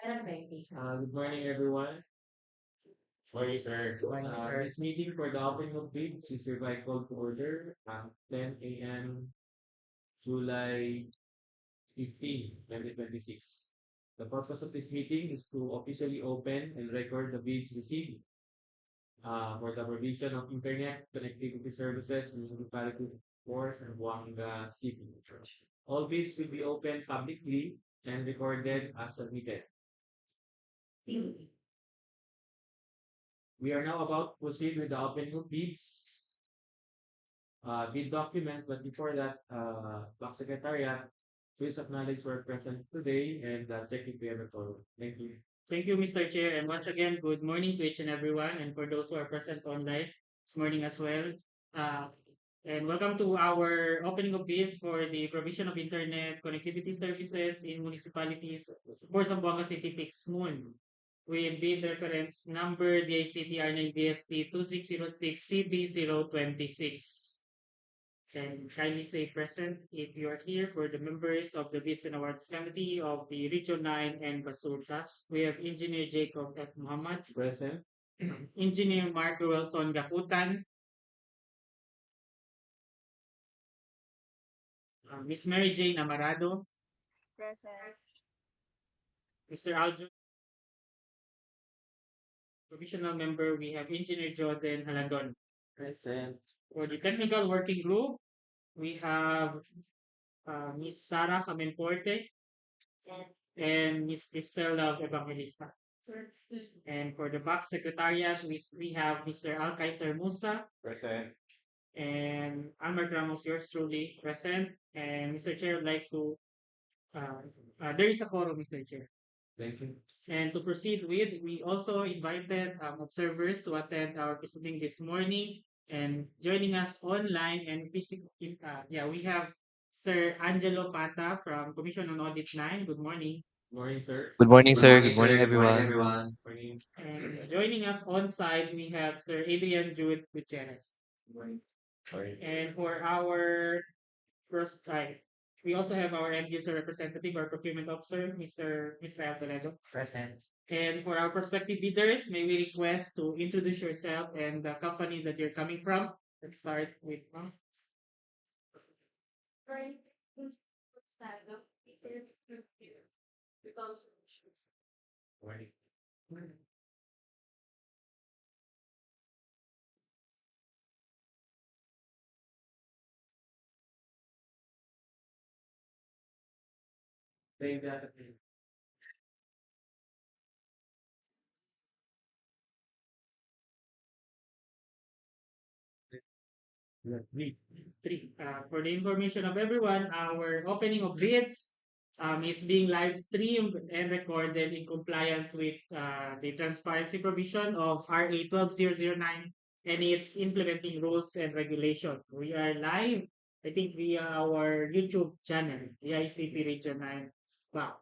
Good morning, everyone. Morning, sir. This meeting for the opening of bids is hereby called to order at 10 a.m. July 15, 2026. The purpose of this meeting is to officially open and record the bids received for the provision of internet connectivity services in municipality for Zamboanga City. All bids will be opened publicly and recorded as submitted. We are now about to proceed with the opening of bids, bid documents, but before that, Back Secretariat, please acknowledge we're present today and check if we have a quorum. Thank you. Thank you, Mr. Chair. And once again, good morning to each and everyone. And for those who are present online this morning as well. Uh, and welcome to our opening of bids for the provision of internet connectivity services in municipalities for Zamboanga City PICS Moon with bid reference number DICTR9DST 2606 CB026. Can kindly say present if you are here for the members of the Bids and Awards Committee of the Region 9 and Basurta. We have Engineer Jacob F. Muhammad, Present. Engineer Mark Wilson Gaputan, Miss Mary Jane Amarado, Present. Mr. Aljo, provisional member, we have Engineer Jordan Halandon. Present. For the technical working group, we have Miss Sarah Camenforte and Miss Cristela Evangelista. And for the box secretariat, we have Mr. Alkaiser Musa Present. and Almar Ramos, yours truly, present. And Mr. Chair, would like to, there is a quorum, Mr. Chair. Thank you. And to proceed with, we also invited observers to attend our proceeding this morning and joining us online and physically. We have Sir Angelo Pata from Commission on Audit 9. Good morning. Morning, sir. Good morning, Good sir. morning, Good sir. morning, Good morning, everyone. everyone. Morning. And joining us on site, we have Sir Adrian Jude Gutierrez. Morning. Sorry. And for our first time, we also have our end user representative or procurement officer, Mr. Israel Toledo. Present. And for our prospective bidders, may we request to introduce yourself and the company that you're coming from. Let's start with Morning. Thank that. three. For the information of everyone, our opening of bids is being live streamed and recorded in compliance with the transparency provision of RA 12009 and its implementing rules and regulations. We are live, I think, via our YouTube channel, the ICP Region 9. Wow.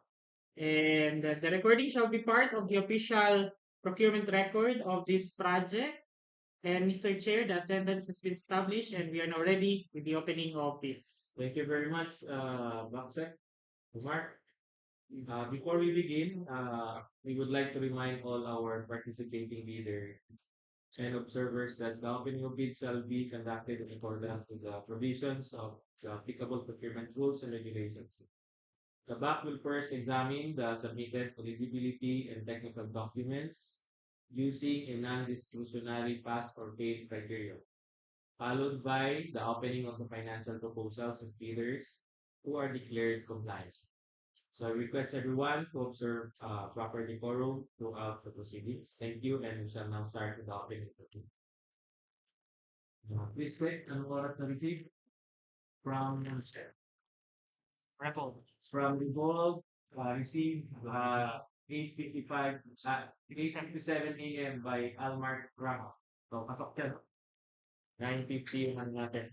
And the recording shall be part of the official procurement record of this project. And Mr. Chair, the attendance has been established and we are now ready with the opening of bids. Thank you very much, Baksek. Mark. Before we begin, we would like to remind all our participating leaders and observers that the opening of bids shall be conducted in accordance with the provisions of the applicable procurement rules and regulations. The BAC will first examine the submitted eligibility and technical documents using a non-discretionary pass or fail criteria, followed by the opening of the financial proposals of bidders who are declared compliant. So I request everyone to observe proper decorum throughout the proceedings. Thank you, and we shall now start with the opening. Please click on what to receive from Rebel. from the ball. Received 8:55 8:57 a.m. by Almar Rama. So pasok yan. 9:50 yung ano natin.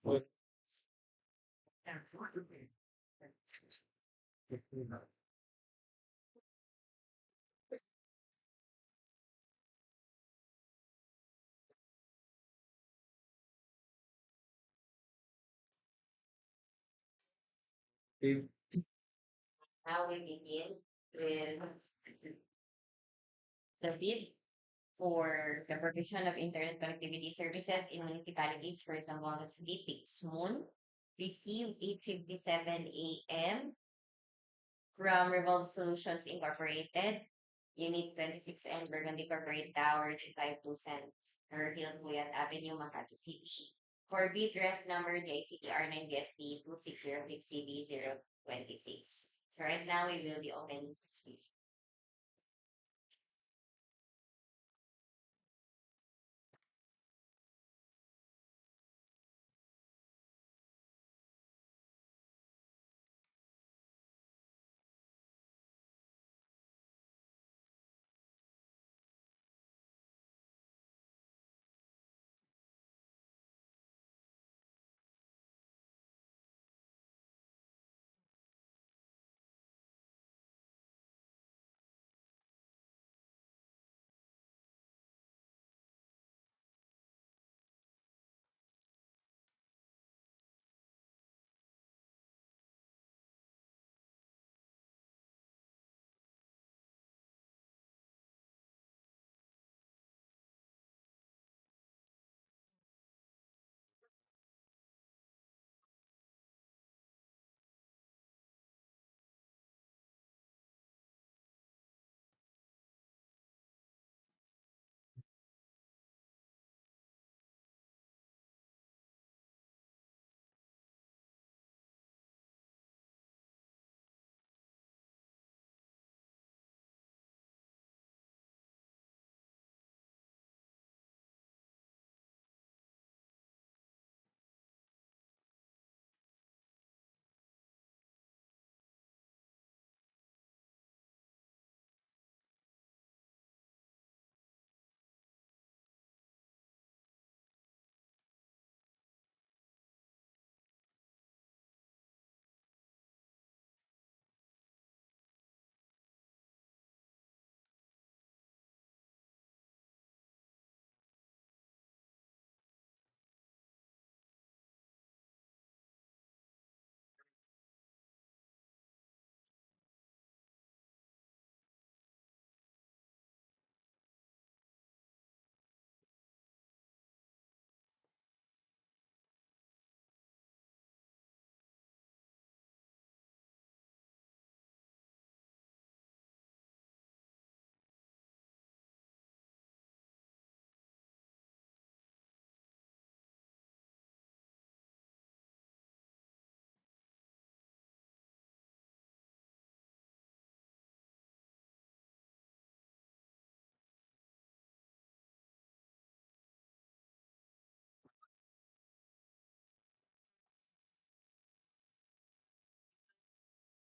Wait. Okay. Now we begin with the bid for the provision of internet connectivity services in municipalities for Zamboanga City, PICS Moon. Received 8:57 a.m. from Revolve Solutions Incorporated, Unit 26 and Burgundy Corporate Tower, 527 Fairfield Puyat Avenue, Makati City. For bid ref number DICTR 9DSP 2606CB026. So right now we will be opening this space.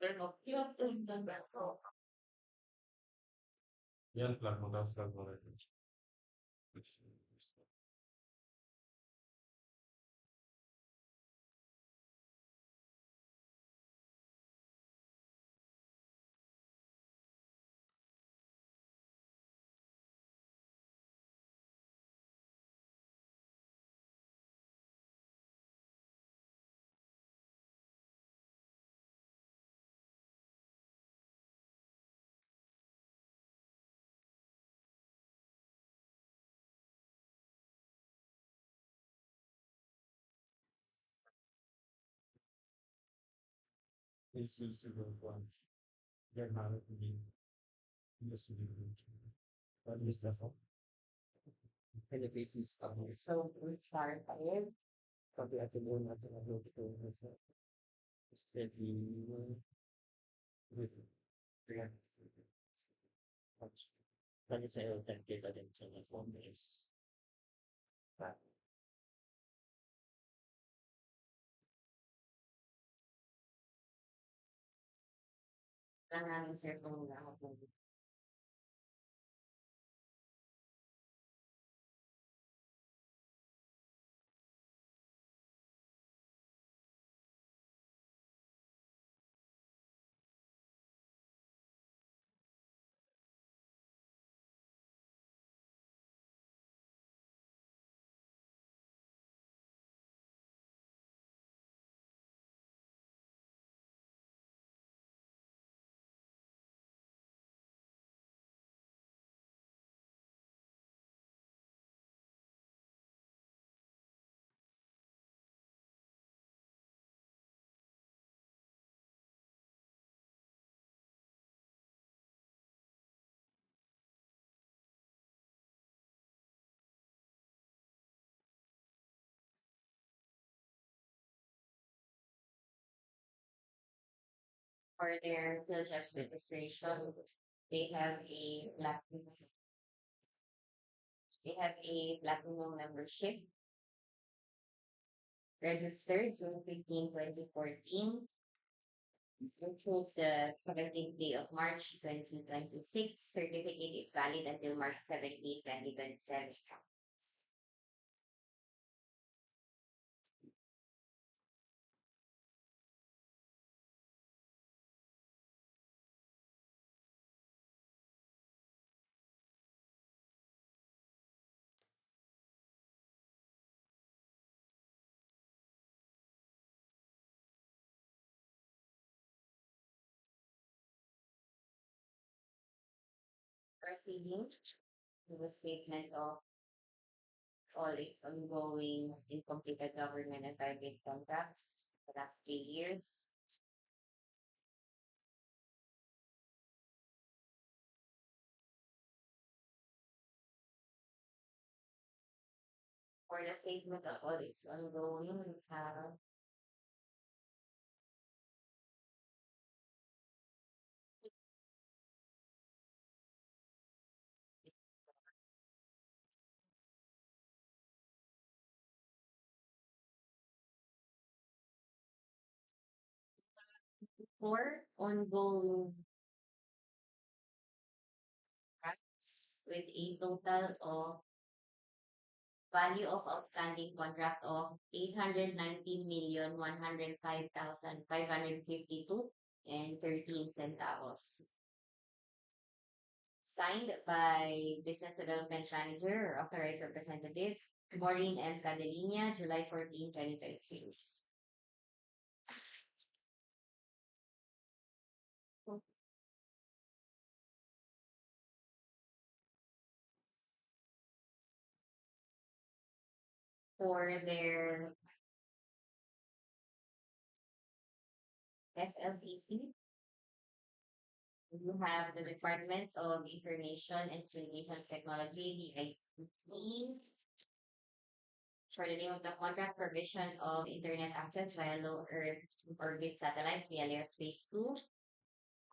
Turn off. Yan lang, mag-start mo rin. This is the one. They're not being listening. What is the phone? And the basis of this. So we start with Copy at the moment, I will do it. Steady with the Let me say, authenticate into the phone base. lang namin sir kung lahat ng For their field jobs registration, they have a platinum membership registered June 15, 2014, which is the 17th day of March 2026. Certificate is valid until March 17, 2027. Proceeding to the statement of all its ongoing incompleted government and private contracts for the last 3 years. For the statement of all its ongoing, we have four ongoing contracts with a total of value of outstanding contract of 819,105,552 and 13 centavos. Signed by Business Development Manager or Authorized Representative Maureen M. Cadelinia, July 14, 2026. For their SLCC, you have the Department of Information and Communications Technology, DICT, for the name of the contract provision of internet access via low Earth orbit satellites via Space 2.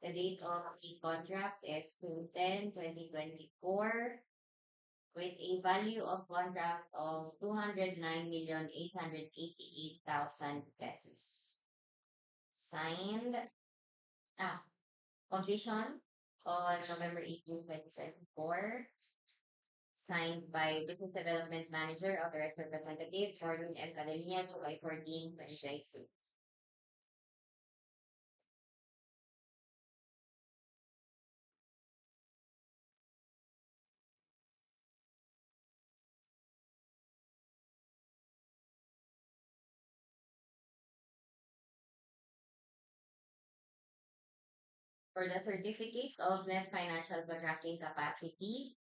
The date of the contract is June 10, 2024, with a value of contract of 209,888,000 pesos. Signed, ah, completion on November 18, 2024. Signed by Business Development Manager, Authorized Representative, Jordan M. Cadena, July 14, 2026. For the Certificate of Net Financial Contracting Capacity,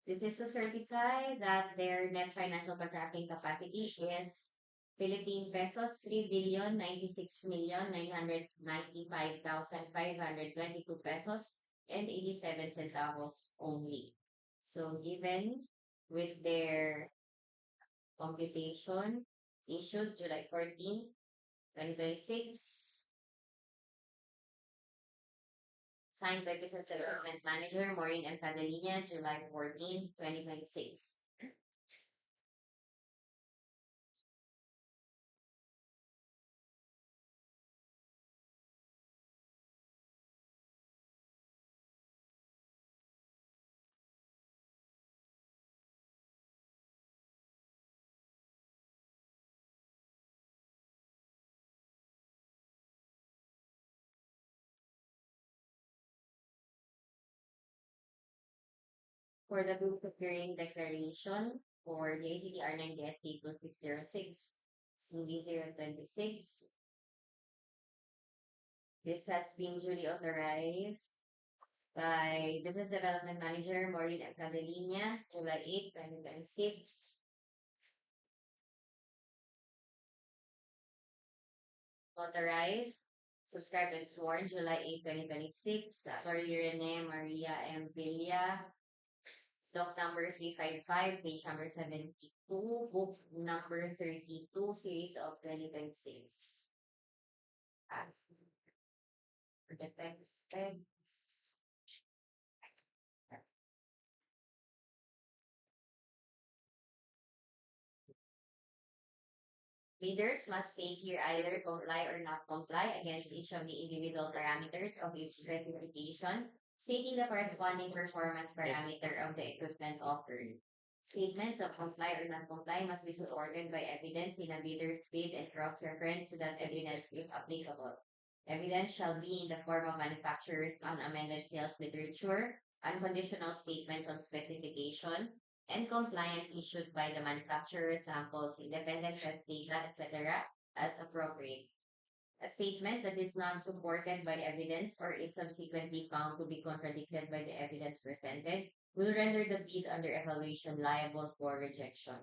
this is to certify that their net financial contracting capacity is Philippine pesos 3,096,995,522 pesos and 87 centavos only. So given with their computation issued July 14, 2026, signed by Business Development Manager Maureen M. Cadelinia, July 14, 2026. For the group preparing declaration for the ACTR 9DSC 2606 CV026, this has been duly authorized by Business Development Manager Maureen M. Cadelinia, July 8, 2026. Authorized, subscribed and sworn July 8, 2026. Attorney Rene Maria M. Villa, doc number 355, page number 72, book number 32, series of 2026. As For the text specs. Bidders must state here either comply or not comply against each of the individual parameters of each specification, stating the corresponding performance parameter of the equipment offered. Statements of comply or not comply must be supported by evidence in a bidder's bid and cross-reference to that evidence if applicable. Evidence shall be in the form of manufacturer's unamended sales literature, unconditional statements of specification, and compliance issued by the manufacturer, samples, independent test data, etc., as appropriate. A statement that is not supported by evidence or is subsequently found to be contradicted by the evidence presented will render the bid under evaluation liable for rejection.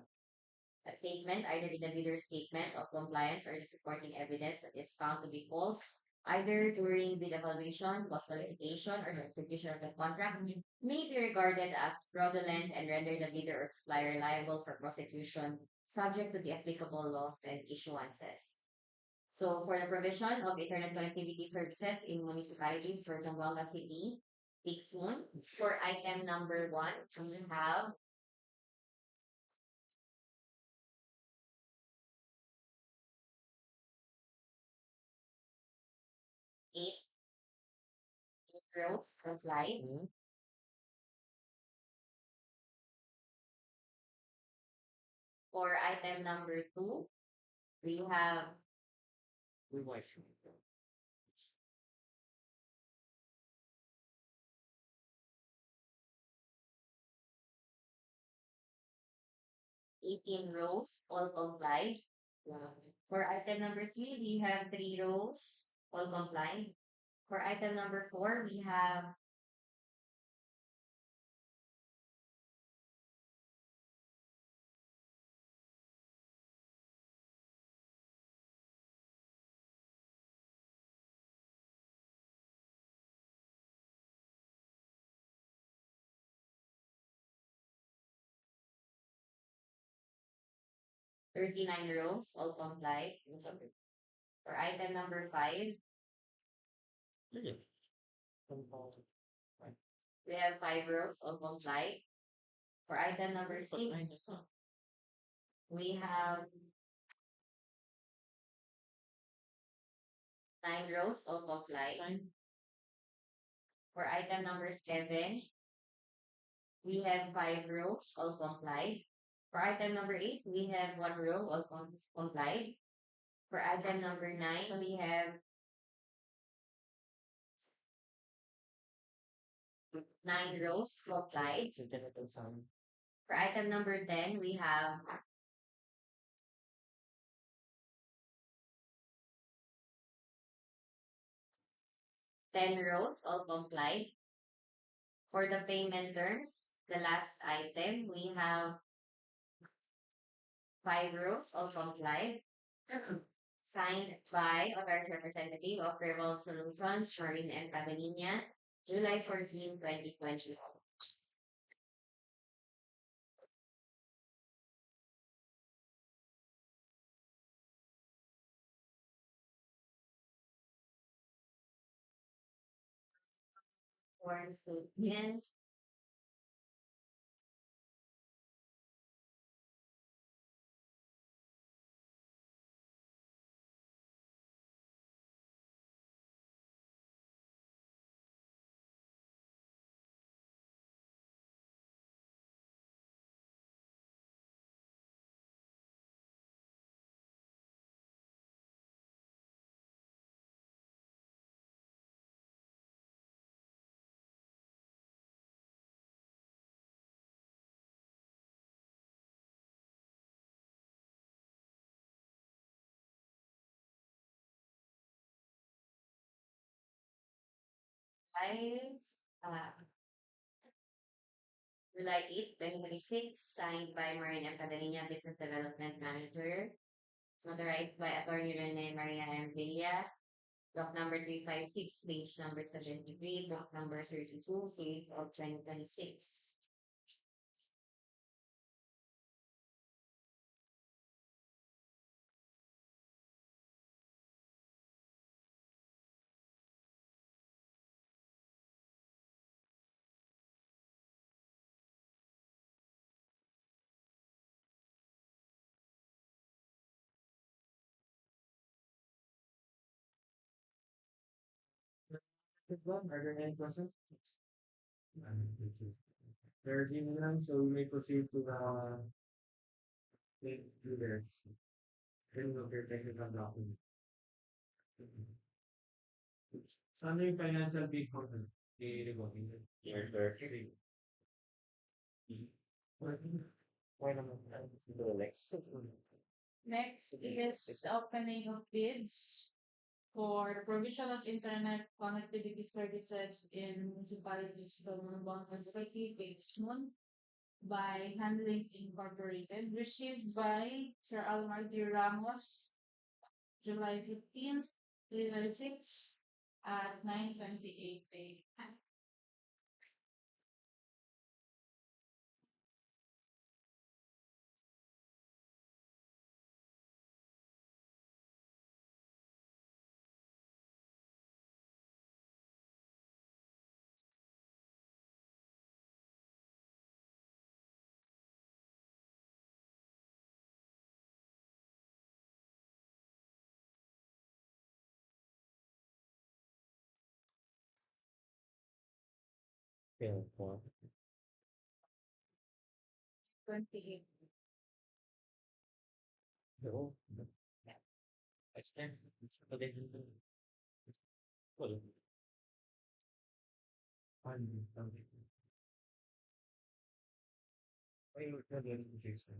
A statement, either in the bidder's statement of compliance or the supporting evidence that is found to be false, either during bid evaluation, cost qualification, or the execution of the contract, may be regarded as fraudulent and render the bidder or supplier liable for prosecution, subject to the applicable laws and issuances. So, for the provision of Internet connectivity services in municipalities for Zamboanga City, PICS Moon, for item number 1, we have 8 rows of light. For item number 2, we have We watch. 18 rows, all complied. For item number 3, we have 3 rows, all complied. For item number 4, we have 39 rows, all complied. For item number 5, we have 5 rows, all complied. For item number 6, we have 9 rows, all complied. For item number 7, we have 5 rows, all complied. For item number 8, we have 1 row, all complied. For item number 9, we have 9 rows complied. For item number 10, we have 10 rows, all complied. For the payment terms, the last item, we have 5 rows, all complied. Signed by authorized representative of Revolve Solutions, Marine and Catalina, July 14, 2020. For statement, July, uh, July 8, 2026, signed by Marine and Catalina Business Development Manager, notarized by Attorney Rene Maria M. Villa, block number 356, page number 73, block number 32, series of 2026. Are there any questions? There being none, so we may proceed to the main leaders. Review of your technical document. So ano yung financial big content? I-revoking. Yes, sir. Why naman? The next. Next is opening of bids for provision of internet connectivity services in municipalities of Zamboanga City, PICS by Handling Incorporated, received by Sir Almardi Ramos, July 15th, 2026 at 9:28 a.m. Yeah, for 28. the extent. Well, something. Why you tell them to fix it?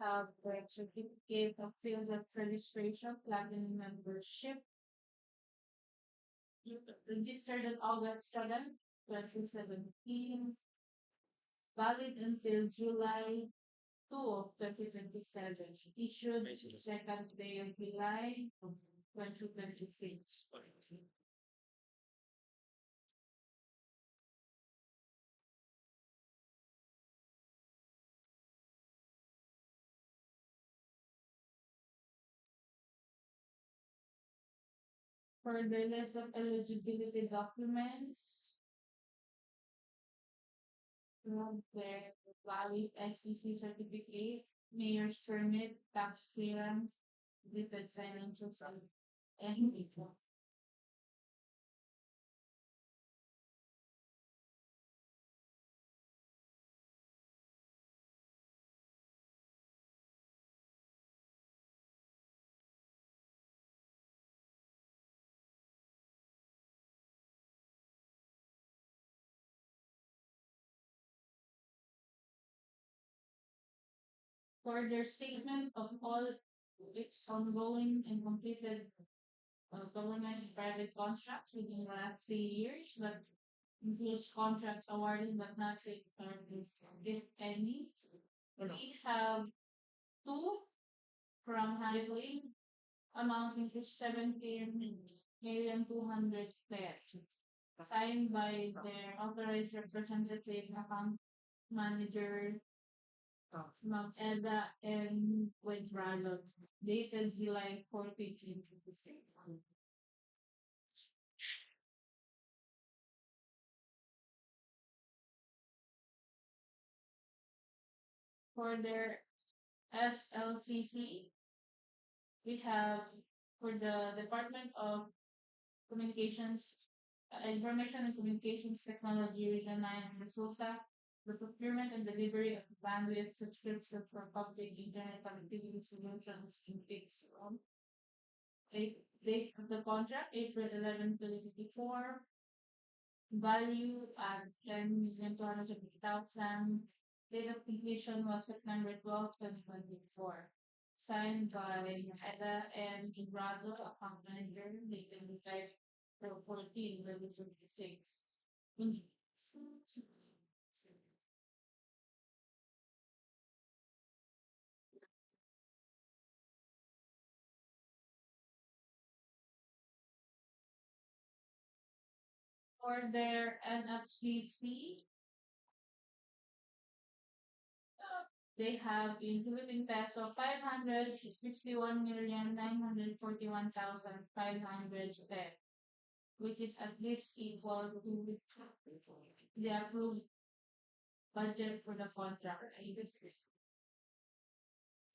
Have the certificate of field of registration, platinum membership, registered on August 7th, 2017, valid until July 2 of 2027, issued second day of July of 2026. For the list of eligibility documents, their valid SEC certificate, mayor's permit, tax clearance, different financial and people. For their statement of all its ongoing and completed government and private contracts within the last 3 years, but includes contracts awarded but not yet started, if any. We have two from highway amounting to 17,210,000, signed by their authorized representative, account manager, Ma'am Eda and with Ralph, dated July 14, 2026. For their SLCC, we have for the Department of Communications, Information and Communications Technology Region 9 Resulta, the procurement and delivery of bandwidth subscription for public internet connectivity solutions in PICS. Date of the contract, April 11, 2024. Value at 10,270,000. Date of completion was September 12, 2024. Signed by Eda and Gibrado, account manager, dated July 14, 2026. For their NFCC, they have in Philippine peso 551,941,500 pesos, which is at least equal to the approved budget for the contract.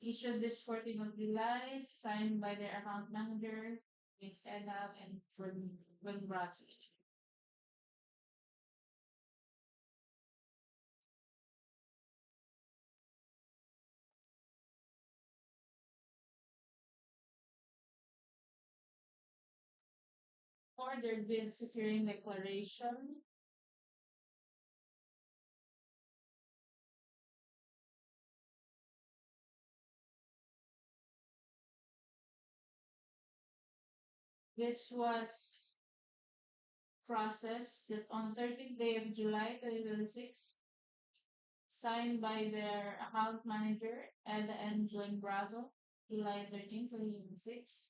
Issued this 14th of July, signed by their account manager, Ms. Eda and when Bradley. For their bid securing declaration, this was processed on 13th day of July 2026, signed by their account manager, Eda and Joan Brazo, July 13, 2026,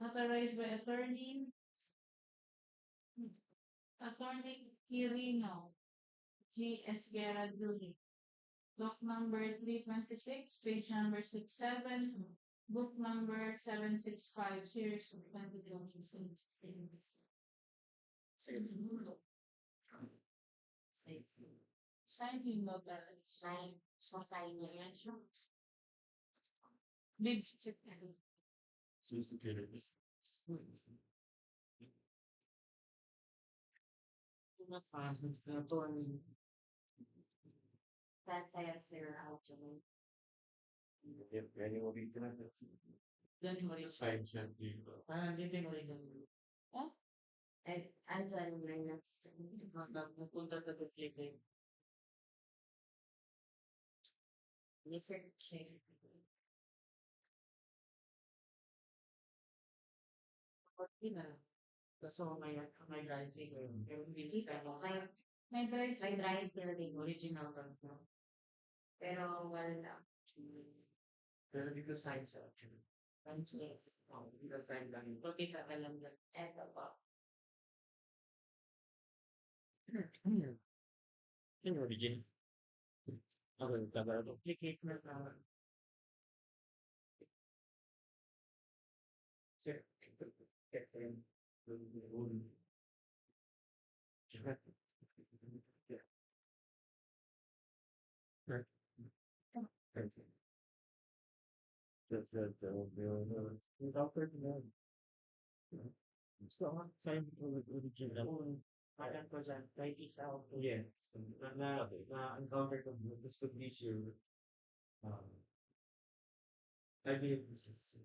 notarized by Attorney Quirino G. Esguerra Julie. Doc number 326, page number 67, book number 765, series of 2026. Signed in notarized. Big secretary. That's I answer out July. January Sign siya dito. January And January next. napunta sa Tuesday. Mr. Chair. Na. So may guys pero hindi sa May May may dry seal din. original no. Pero wala. Pero dito sign siya. Yes. Dito sign lang. Kita ka lang yan. Eto po. Yung origin. Okay, tagal. Duplicate na So, sign original. Parang ko dyan, 20 South. Yes. Na-encounter ko this could be issue. I believe this is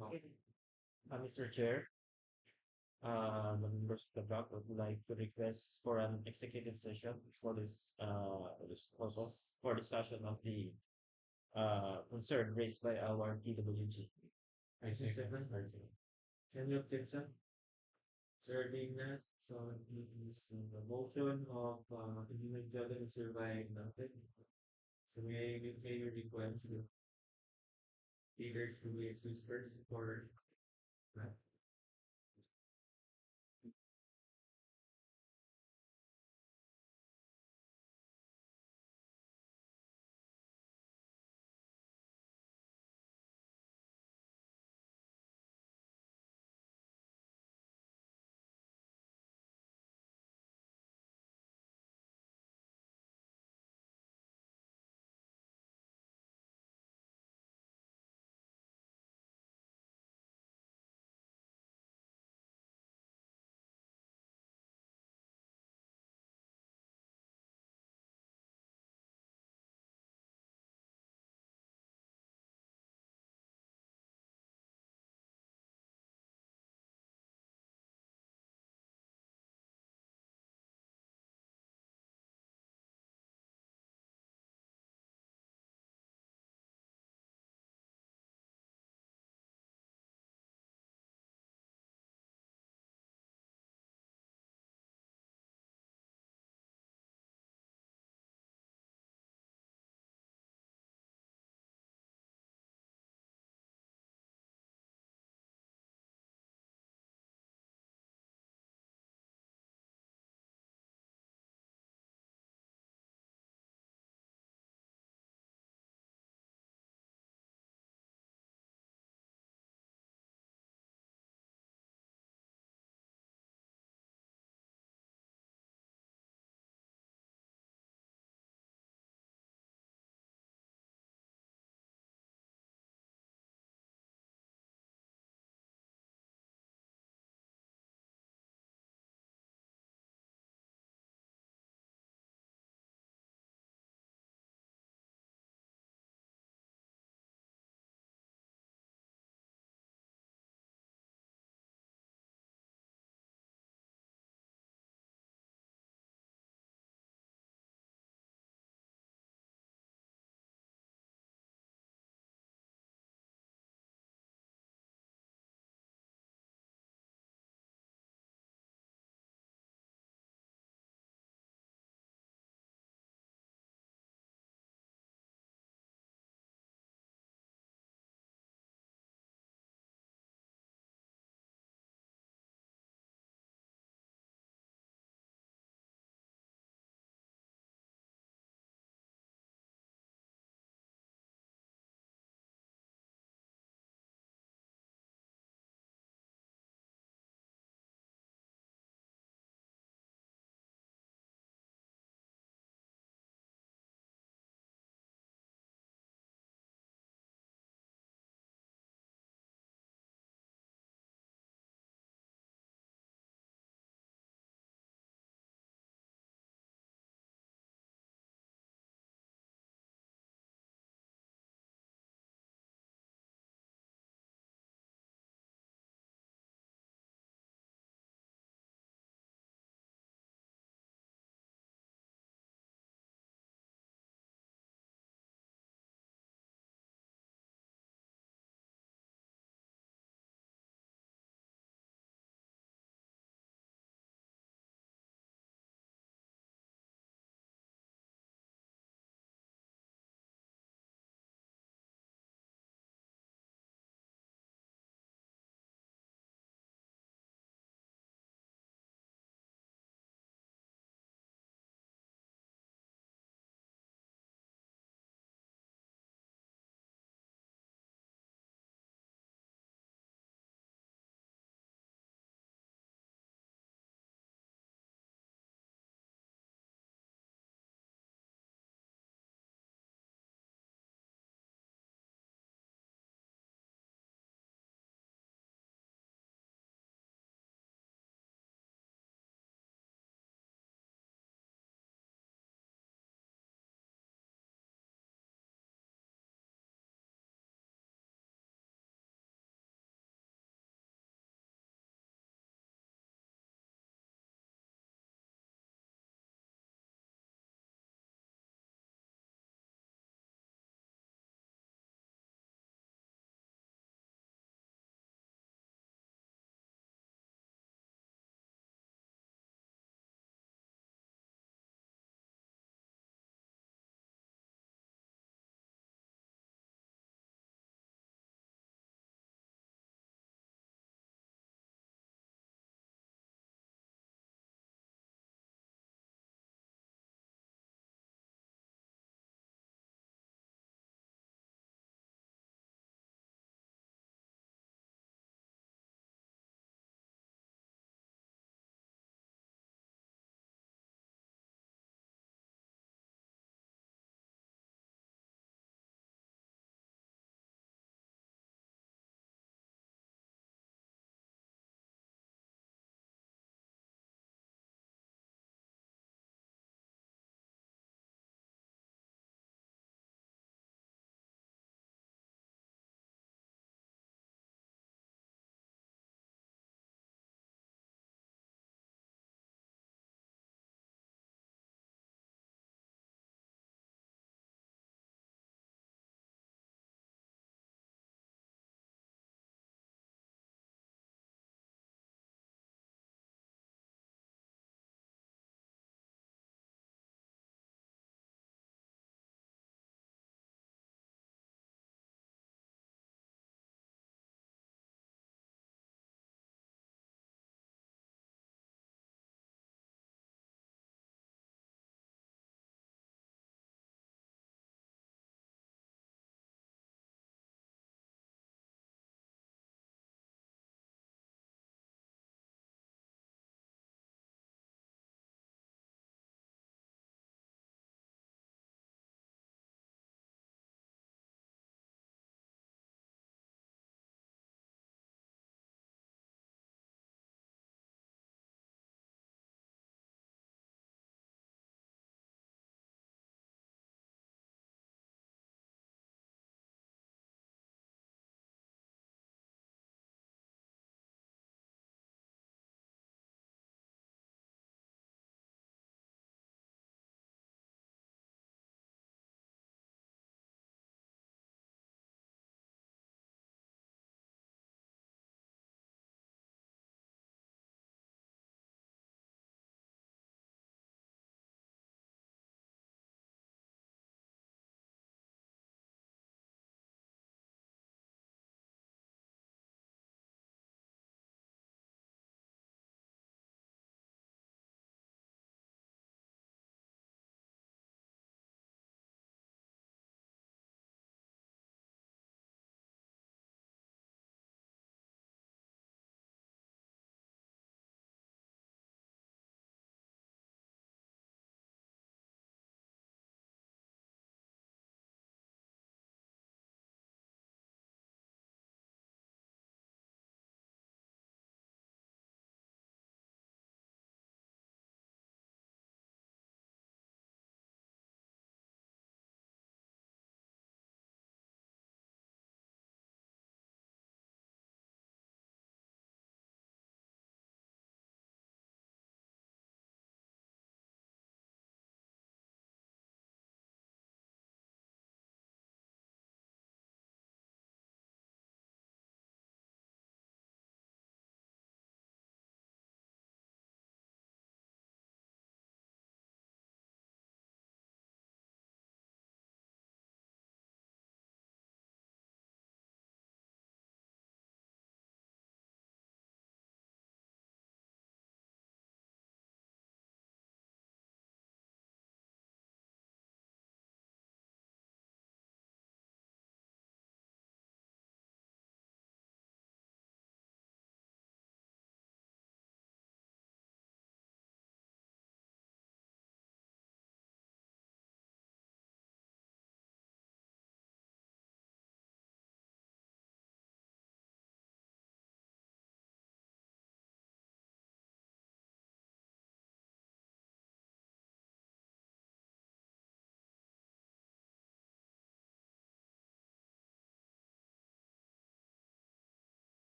Mr. Chair, the members of the block would like to request for an executive session for this purpose for discussion of the concern raised by our PWG. I see seconds. Can you objection? Serving that, so it is the motion of human children survive nothing. So may you request the leaders to be sisters or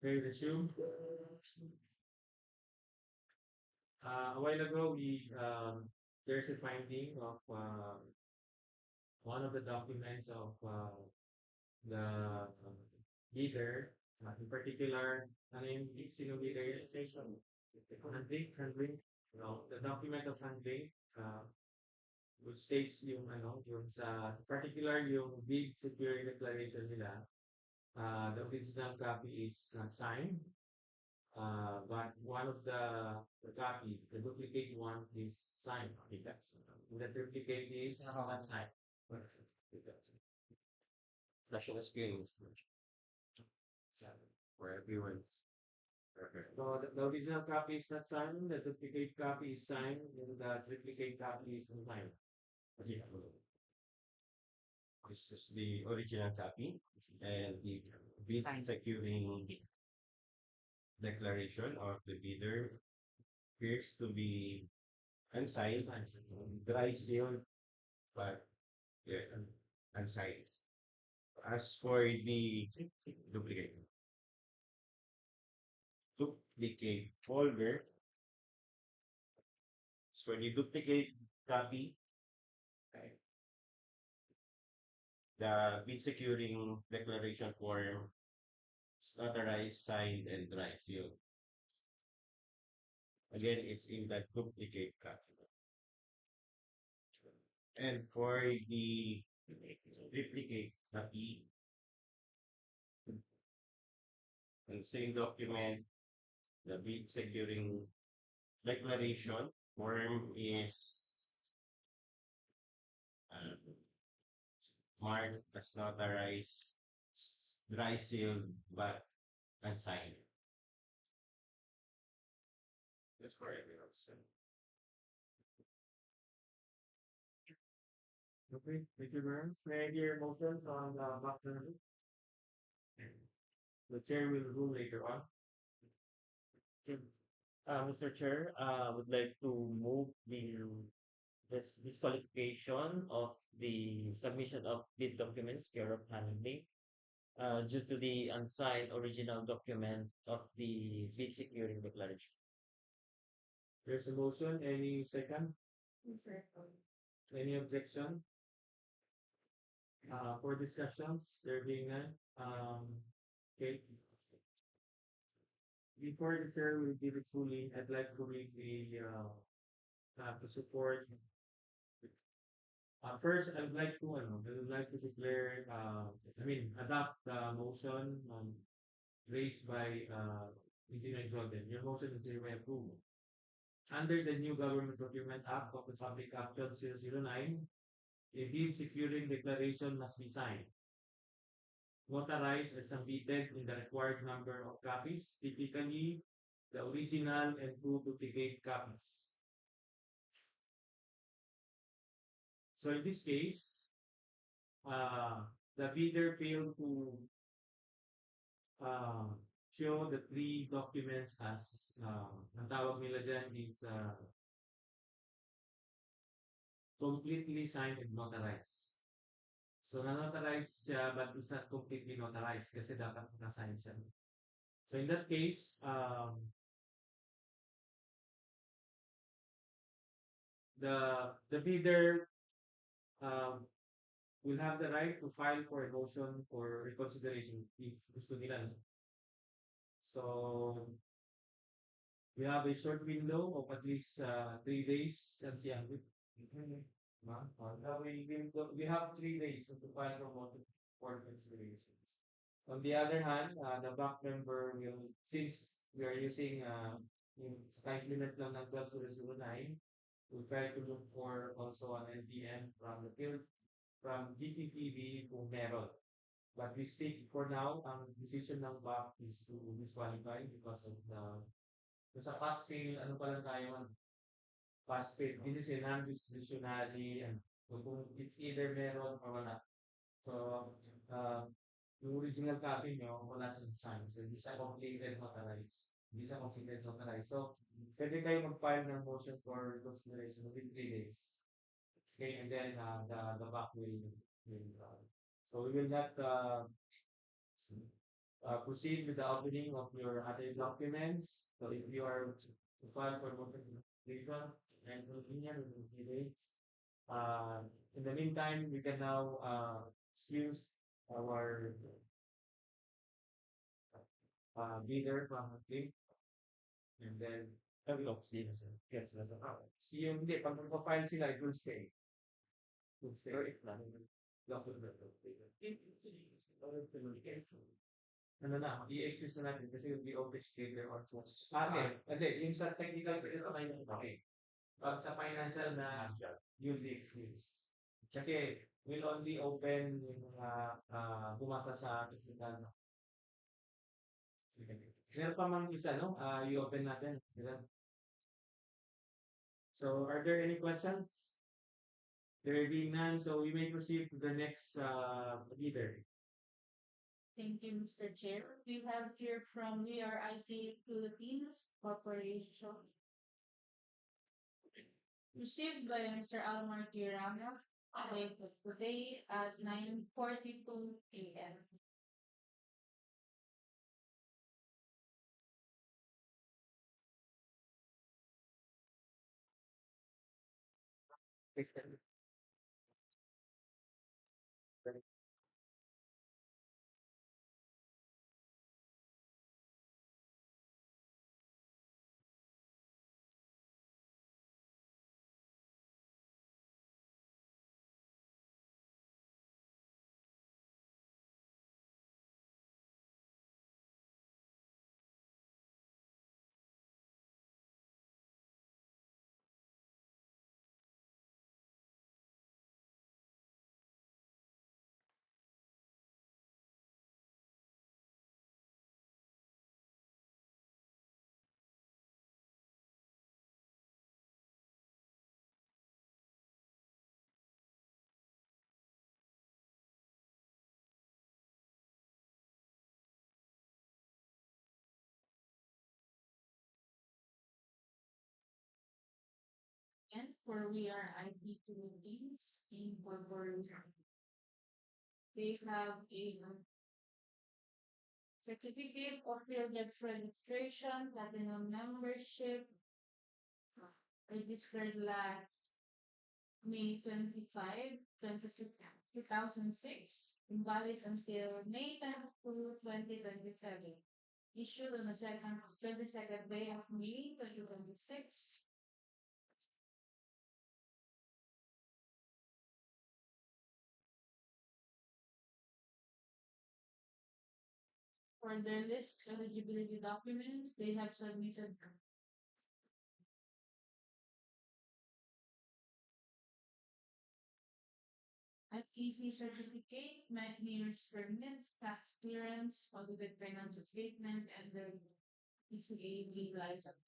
Okay, resume. A while ago, there's a finding of one of the documents of the leader, in particular, ano yung sino leader yun? Handling, no, the document of handling, which states yung yung sa particular yung big security declaration nila, the original copy is signed, but one of the copy, the duplicate one is signed. The duplicate is unsigned. National screen for everyone. So the original copy is not signed, the duplicate copy is signed, and the duplicate copy is unsigned. This is the original copy and the bid securing declaration of the bidder appears to be unsigned, dry sealed, but yes, unsigned. As for the duplicate, duplicate folder, as for the duplicate copy, okay, the bid securing declaration form is notarized, signed, and dry sealed. Again, it's in that duplicate copy. And for the duplicate copy, the same document, the bid securing declaration form is marked as notarized, dry sealed, but unsigned. That's for everyone. Okay, thank you very much. May I hear motions on the back number? The chair will rule later on. Mr. Chair, would like to move this disqualification of the submission of bid documents care of handling due to the unsigned original document of the bid securing declaration. There's a motion, any second? Any objection? For discussions, there being none, okay. Before the chair will give its ruling, I'd like to read to support. First, I would like to declare, adopt the motion raised by Engineer Jordan. Your motion is hereby approved. Under the new Government Procurement Act of the Public Action 009, a bid securing declaration must be signed, notarized and submitted in the required number of copies, typically the original and two duplicate copies. So in this case, the bidder failed to show the three documents as ang tawag nila dyan is completely signed and notarized. So na-notarize siya but it's not completely notarized kasi dapat na-sign siya. So in that case, the bidder will have the right to file for a motion for reconsideration if gusto nila. So we have a short window of at least 3 days. We have 3 days to file for motion for reconsideration. On the other hand, the back member will, since we are using yung time limit lang ng 12/09, we'll try to look for also an NPM from the field, from GPPB kung meron. But we stick for now, ang decision ng back is to disqualify because of sa pass fail, ano pa lang tayo, pass fail, hindi siya non-discretionary, and kung it's either meron or wala. So, yung original copy nyo, wala siyang sign. So, hindi siya completed notarized. Hindi siya completed notarized. So, pwede kayo mag-file ng motion for consideration within 3 days. Okay, and then the back will so we will not proceed with the opening of your other documents. So if you are to file for notification and opinion will be late. In the meantime, we can now excuse our leader from the team. And then, Look, Stevenson. Yes, that's a see yung hindi, pag magpa-file sila, it will stay. It will stay. Or if not, Ano na, i-excuse na natin kasi will be open later or close. Okay, hindi, yung sa technical, ito kayo okay. Pag sa financial na, you'll be excused. Kasi we'll only open yung mga bumasa sa technical. Meron pa mang isa, no? I-open natin. Diba? So, are there any questions? There being none, so we may proceed to the next leader. Thank you, Mr. Chair. We have here from VRIC Philippines Corporation. Received by Mr. Almar Tirana today at 9:42 a.m. And for VRIC Philippines Incorporated, they have a certificate of field registration, platinum membership, registered last May 25, 2006, invalid until May 22, 2027. Issued on the 22nd day of May 2026. For their list eligibility documents, they have submitted FEC certificate, mayor's permit, tax clearance, audited financial statement, and the PCAG license.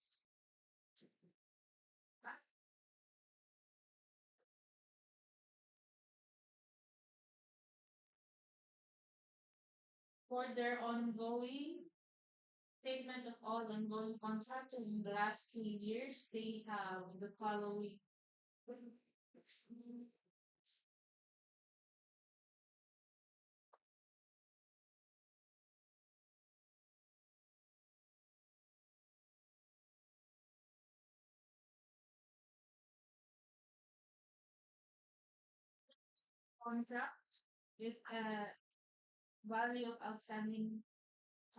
For their ongoing statement of all ongoing contracts in the last 3 years, they have the following. Contracts with a value of outstanding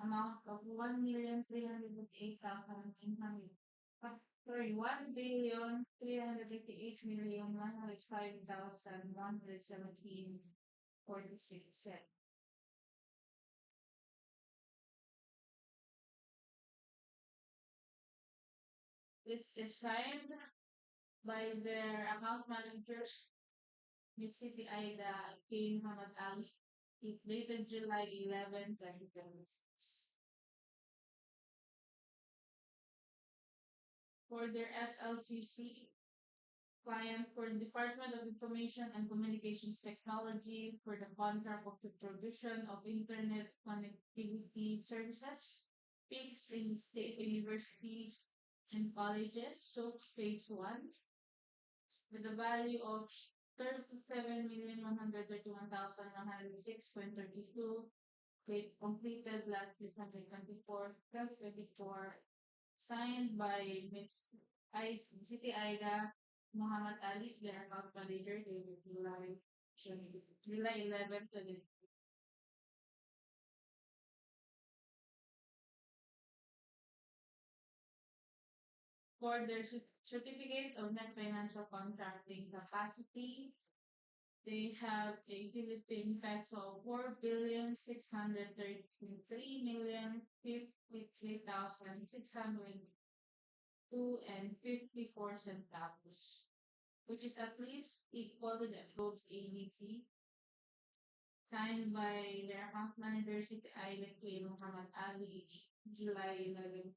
amount of 1,308,900. Sorry, 1,388,105,117.46. This is signed by their account manager, Ms. Siti Aida K. Muhammad Ali, dated July 11, 2026. For their SLCC client for the Department of Information and Communications Technology for the contract of the provision of Internet connectivity services, PICS in state universities and colleges, so phase 1, with a value of 37,131,106.32 completed last December 24, 2024, signed by Miss City Ida Muhammad Ali, their account manager, dated July 11, 2024. For their certificate of net financial contracting capacity, they have a Philippine peso 4,633,053,602 and 54 centavos, which is at least equal to the approved ABC, signed by their account manager, City Island K. Muhammad Ali, July 11.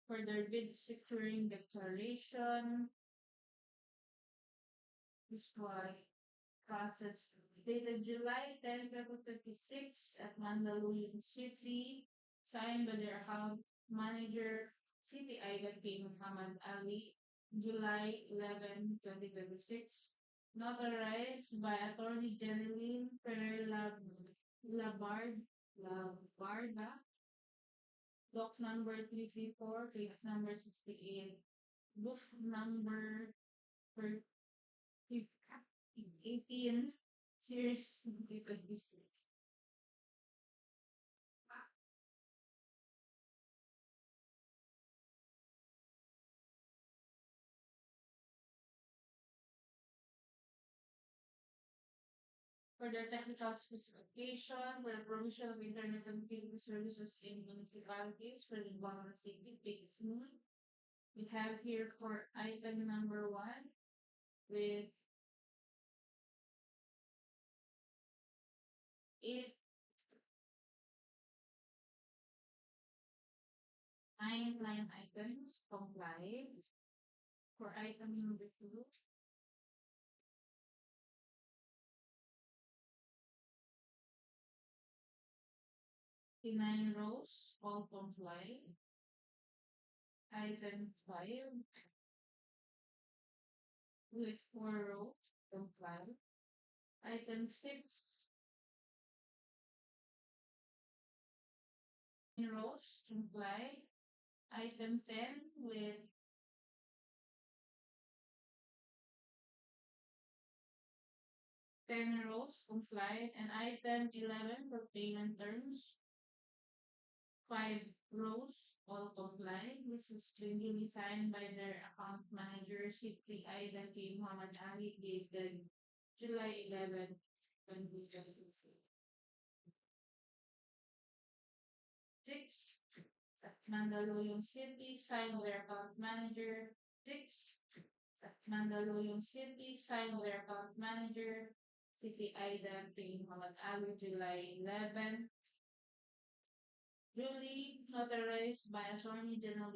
For their bid securing declaration, this was processed dated July 10, 2026 at Mandaluyong City, signed by their account manager, City Island King Muhammad Ali, July 11, 2026, notarized by Attorney Jeneline Ferrer Labarda, doc number 334, case number 68, book number 18, series 2026. For their technical specification, for the provision of internet connectivity services in municipalities for the Zamboanga City, PICS. We have here for item number 1 with 8, 9 line items complied. For item number 2, 9 rows all complied. Item 5 with 4 rows complied. Item 6, 9 rows complied. Item 10 with 10 rows complied. And item 11 for payment terms, 5 rows all complied. This is duly signed by their account manager, City Ida K. Muhammad Ali, dated July 11, 2026. 6, Mandaluyong City, signed by their account manager. 6, Mandaluyong City, signed by their account manager, City Ida K. Muhammad Ali, July 11. Duly notarized by Attorney General